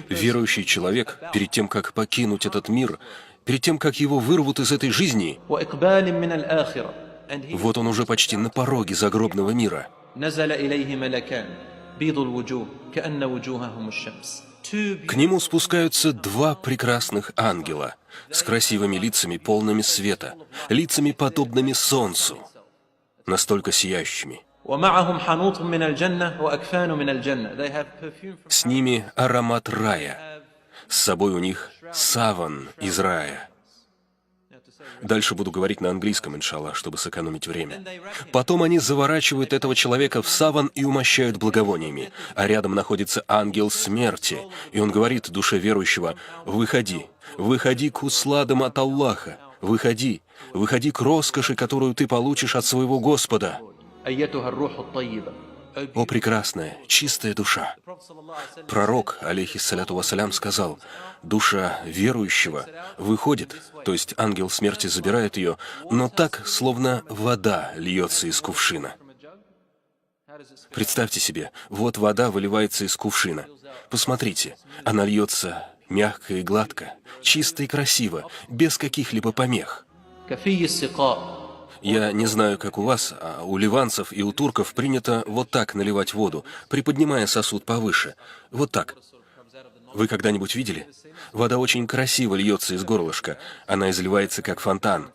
Верующий человек, перед тем, как покинуть этот мир, перед тем, как его вырвут из этой жизни, вот он уже почти на пороге загробного мира. К нему спускаются два прекрасных ангела с красивыми лицами, полными света, лицами, подобными солнцу, настолько сияющими. С ними аромат рая, с собой у них саван из рая. Дальше буду говорить на английском, иншаллах, чтобы сэкономить время. Потом они заворачивают этого человека в саван и умощают благовониями, а рядом находится ангел смерти, и он говорит душе верующего: «Выходи, выходи к усладам от Аллаха, выходи, выходи к роскоши, которую ты получишь от своего Господа». О прекрасная, чистая душа! Пророк, алейхиссаляту вассалям, сказал: душа верующего выходит, то есть ангел смерти забирает ее, но так, словно вода льется из кувшина. Представьте себе, вот вода выливается из кувшина. Посмотрите, она льется мягко и гладко, чисто и красиво, без каких-либо помех. Я не знаю, как у вас, а у ливанцев и у турков принято вот так наливать воду, приподнимая сосуд повыше. Вот так. Вы когда-нибудь видели? Вода очень красиво льется из горлышка, она изливается как фонтан.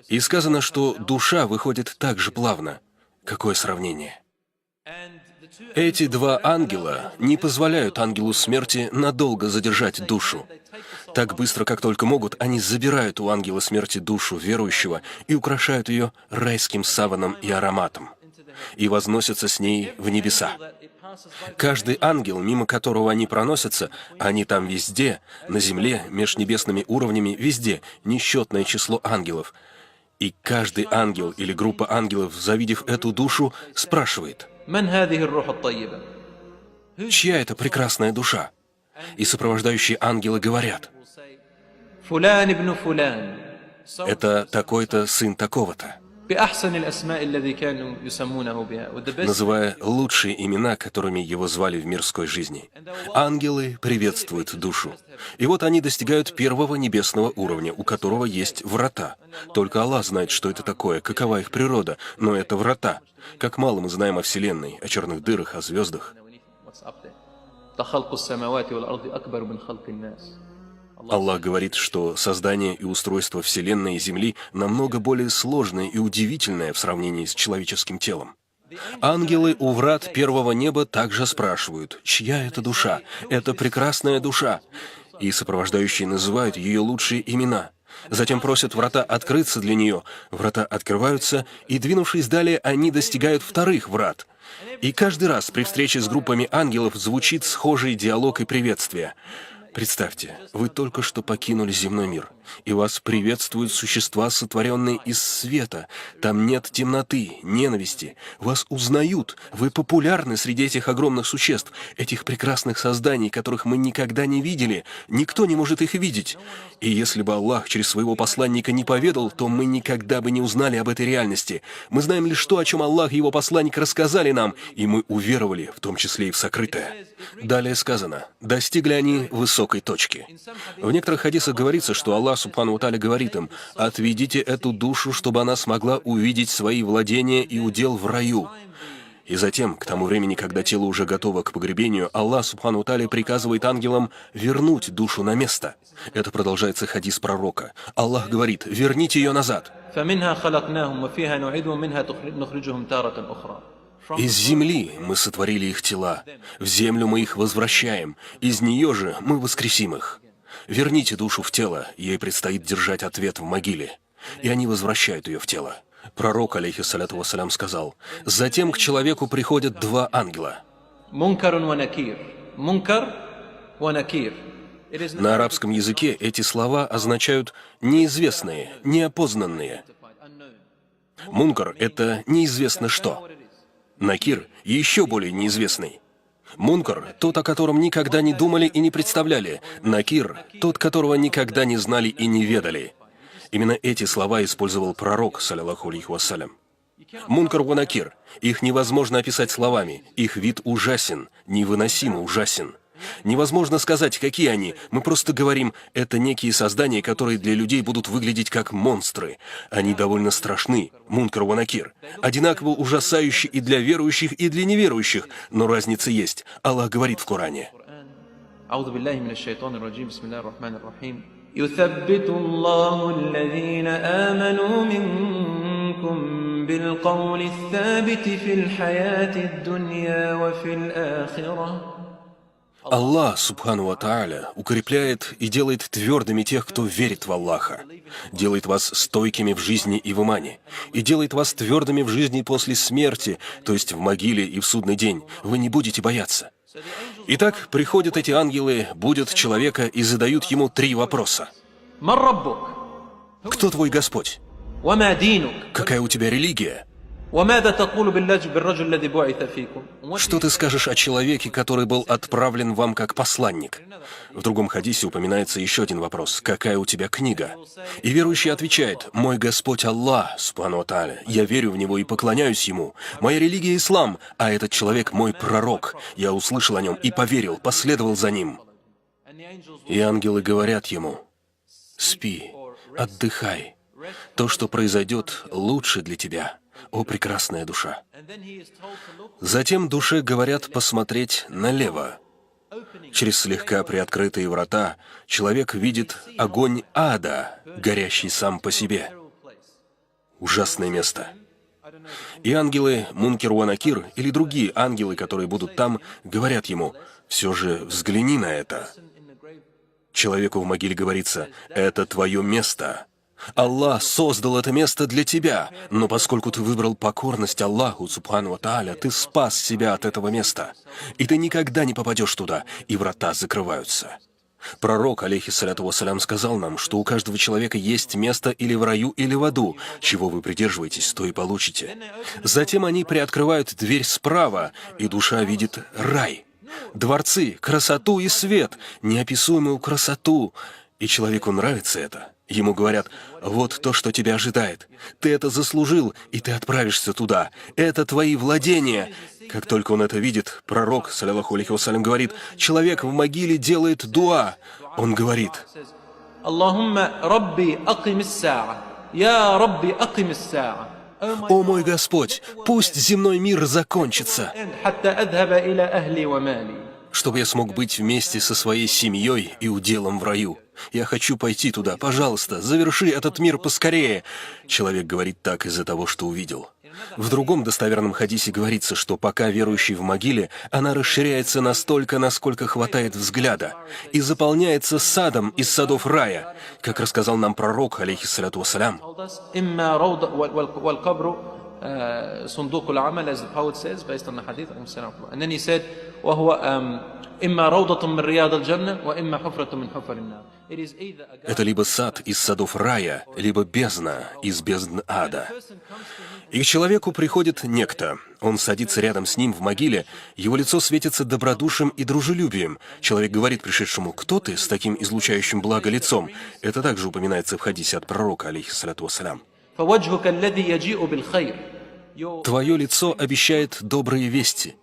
И сказано, что душа выходит так же плавно. Какое сравнение! Эти два ангела не позволяют ангелу смерти надолго задержать душу. Так быстро, как только могут, они забирают у ангела смерти душу верующего и украшают ее райским саваном и ароматом, и возносятся с ней в небеса. Каждый ангел, мимо которого они проносятся, они там везде, на земле, меж небесными уровнями, везде, несчетное число ангелов. И каждый ангел или группа ангелов, завидев эту душу, спрашивает: «Чья это прекрасная душа?» И сопровождающие ангелы говорят: «Это такой-то сын такого-то», называя лучшие имена, которыми его звали в мирской жизни. Ангелы приветствуют душу. И вот они достигают первого небесного уровня, у которого есть врата. Только Аллах знает, что это такое, какова их природа, но это врата. Как мало мы знаем о Вселенной, о черных дырах, о звездах. Аллах говорит, что создание и устройство Вселенной и Земли намного более сложное и удивительное в сравнении с человеческим телом. Ангелы у врат первого неба также спрашивают: «Чья это душа? Это прекрасная душа». И сопровождающие называют ее лучшие имена. Затем просят врата открыться для нее. Врата открываются, и, двинувшись далее, они достигают вторых врат. И каждый раз при встрече с группами ангелов звучит схожий диалог и приветствие. Представьте, вы только что покинули земной мир, и вас приветствуют существа, сотворенные из света. Там нет темноты, ненависти. Вас узнают, вы популярны среди этих огромных существ, этих прекрасных созданий, которых мы никогда не видели. Никто не может их видеть. И если бы Аллах через своего посланника не поведал, то мы никогда бы не узнали об этой реальности. Мы знаем лишь то, о чем Аллах и его посланник рассказали нам, и мы уверовали, в том числе и в сокрытое. Далее сказано: достигли они высокой точки. В некоторых хадисах говорится, что Аллах Субхану ва Тааля говорит им: «Отведите эту душу, чтобы она смогла увидеть свои владения и удел в раю». И затем, к тому времени, когда тело уже готово к погребению, Аллах Субхану ва Тааля приказывает ангелам вернуть душу на место. Это продолжается хадис пророка. Аллах говорит: «Верните ее назад». «Из земли мы сотворили их тела, в землю мы их возвращаем, из нее же мы воскресим их. Верните душу в тело, ей предстоит держать ответ в могиле». И они возвращают ее в тело. Пророк, алейхиссаляту вассалям, сказал: «Затем к человеку приходят два ангела». На арабском языке эти слова означают «неизвестные», «неопознанные». Мункар — это неизвестно что. Накир — еще более неизвестный. Мункар — тот, о котором никогда не думали и не представляли. Накир — тот, которого никогда не знали и не ведали. Именно эти слова использовал пророк, саллаллаху алейхи вассалям. Мункар ва Накир. Их невозможно описать словами. Их вид ужасен, невыносимо ужасен. Невозможно сказать, какие они. Мы просто говорим, это некие создания, которые для людей будут выглядеть как монстры. Они довольно страшны, Мункар ва Накир. Одинаково ужасающие и для верующих, и для неверующих. Но разница есть. Аллах говорит в Коране. يثبت الله الذين آمنوا منكم بالقول الثابت في الحياة الدنيا وفي الآخرة. Аллах, субхану ва тааля, укрепляет и делает твердыми тех, кто верит в Аллаха, делает вас стойкими в жизни и в имане, и делает вас твердыми в жизни после смерти, то есть в могиле и в судный день. Вы не будете бояться. Итак, приходят эти ангелы, будят человека и задают ему 3 вопроса. Кто твой Господь? Какая у тебя религия? Что ты скажешь о человеке, который был отправлен вам как посланник? В другом хадисе упоминается еще один вопрос. Какая у тебя книга? И верующий отвечает: «Мой Господь Аллах, субхану ва тааля, я верю в Него и поклоняюсь Ему. Моя религия ислам, а этот человек мой пророк. Я услышал о нем и поверил, последовал за ним». И ангелы говорят ему: «Спи, отдыхай. То, что произойдет, лучше для тебя, о прекрасная душа». Затем душе говорят посмотреть налево. Через слегка приоткрытые врата человек видит огонь ада, горящий сам по себе. Ужасное место. И ангелы Мункар ва Накир или другие ангелы, которые будут там, говорят ему: «Все же взгляни на это». Человеку в могиле говорится: «Это твое место. Аллах создал это место для тебя, но поскольку ты выбрал покорность Аллаху, субхану ва тааля, ты спас себя от этого места, и ты никогда не попадешь туда, и врата закрываются». Пророк, алейхиссаляту вассалям, сказал нам, что у каждого человека есть место или в раю, или в аду. Чего вы придерживаетесь, то и получите. Затем они приоткрывают дверь справа, и душа видит рай. Дворцы, красоту и свет, неописуемую красоту. И человеку нравится это. Ему говорят: «Вот то, что тебя ожидает. Ты это заслужил, и ты отправишься туда. Это твои владения». Как только он это видит, пророк, саллаллаху алейхи вассалям, говорит: человек в могиле делает дуа. Он говорит: «О мой Господь, пусть земной мир закончится, чтобы я смог быть вместе со своей семьей и уделом в раю. Я хочу пойти туда. Пожалуйста, заверши этот мир поскорее». Человек говорит так из-за того, что увидел. В другом достоверном хадисе говорится, что пока верующий в могиле, она расширяется настолько, насколько хватает взгляда, и заполняется садом из садов рая, как рассказал нам пророк, алейхиссаляту вассалям. صندوق العمل, as the poet says, based on the hadith. And then he said, وهو إما روضة من رياض الجنة وإما حفرة من حفر النار. Это либо сад из садов рая, либо бездна из бездн ада. И к человеку приходит некто. Он садится рядом с ним в могиле, его лицо светится добродушием и дружелюбием. Человек говорит пришедшему: «Кто ты с таким излучающим благо лицом?» Это также упоминается в хадисе от пророка, алейхиссаляту вассалям. Твое лицо обещает добрые вести.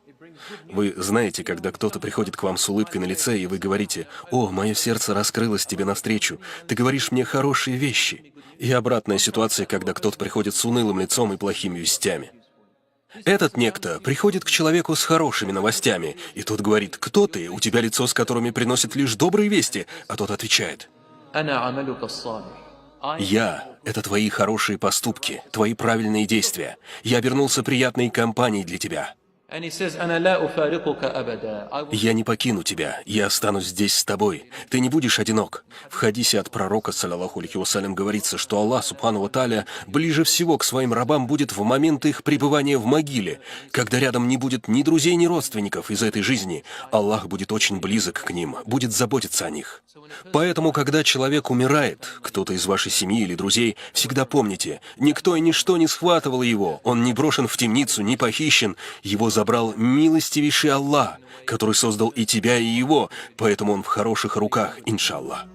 Вы знаете, когда кто-то приходит к вам с улыбкой на лице, и вы говорите: «О, мое сердце раскрылось тебе навстречу, ты говоришь мне хорошие вещи». И обратная ситуация, когда кто-то приходит с унылым лицом и плохими вестями. Этот некто приходит к человеку с хорошими новостями, и тот говорит: «Кто ты? У тебя лицо, с которыми приносят лишь добрые вести». А тот отвечает: «Я — это твои хорошие поступки, твои правильные действия. Я обернулся приятной компанией для тебя. Я не покину тебя, я останусь здесь с тобой. Ты не будешь одинок». В хадисе от пророка, саллаллаху алейхи вассалям, говорится, что Аллах, субхану ва тааля, ближе всего к своим рабам будет в момент их пребывания в могиле, когда рядом не будет ни друзей, ни родственников из этой жизни. Аллах будет очень близок к ним, будет заботиться о них. Поэтому, когда человек умирает, кто-то из вашей семьи или друзей, всегда помните: никто и ничто не схватывало его, он не брошен в темницу, не похищен, его забрал милостивейший Аллах, который создал и тебя, и его, поэтому он в хороших руках, иншаллах.